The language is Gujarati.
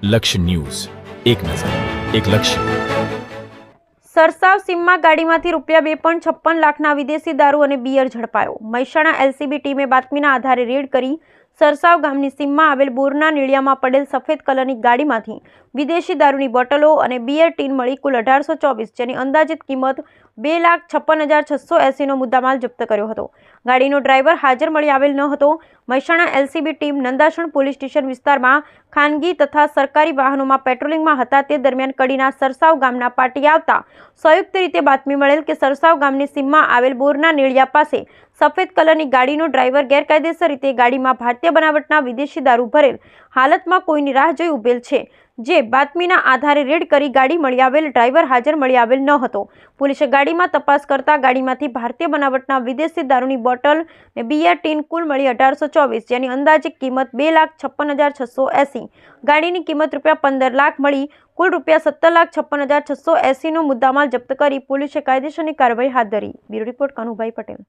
લક્ષ્ય ન્યૂઝ, એક નજર, એક લક્ષ્ય. સરસાવ સીમમાં ગાડીમાંથી ₹2.56 લાખના વિદેશી દારૂ અને બિયર ઝડપાયો. મહેસાણા એલસીબી ટીમે બાતમીના આધારે રેડ કરી સરસાવ ગામની સીમમાં આવેલ બોરના નીળિયામાં પડેલ સફેદ કલરની ગાડીમાંથી વિદેશી દારૂની બોટલો અને બિયર ટીન મળી કુલ 1824, જેની અંદાજિત કિંમત ₹2,56,680નો મુદ્દામાલ જપ્ત કર્યો હતો. ગાડીનો ડ્રાઈવર હાજર મળી આવેલ ન હતો. Mehsana LCB team Nandasan police station વિસ્તારમાં ખાનગી તથા સરકારી વાહનોમાં પેટ્રોલિંગમાં હતા. તે દરમિયાન કડીના સરસાવ ગામના પાટી આવતા સંયુક્ત રીતે બાતમી મળેલ કે સરસાવ ગામની સીમમાં આવેલ બોરના નીળિયા પાસે સફેદ કલરની ગાડીનો ડ્રાઈવર ગેરકાયદેસર રીતે ગાડીમાં ભારતીય બનાવટના વિદેશી દારૂ ભરેલ હાલતમાં કોઈની રાહ જોઈ ઉભેલ છે. જે બાતમીના આધારે રેડ કરી ગાડી મળી આવેલ, ડ્રાઈવર હાજર મળી આવેલ ન હતો. પોલીસે ગાડીમાં તપાસ કરતા ગાડીમાંથી ભારતીય બનાવટના વિદેશી દારૂની બોટલ અને બિયર ટીન કુલ મળી 1824, જેની અંદાજિત કિંમત ₹2,56,680. ગાડીની કિંમત ₹15 લાખ મળી કુલ ₹17,56,680નો મુદ્દામાલ જપ્ત કરી પોલીસે કાયદેસરની કાર્યવાહી હાથ ધરી. Bureau report Kanubhai Patel.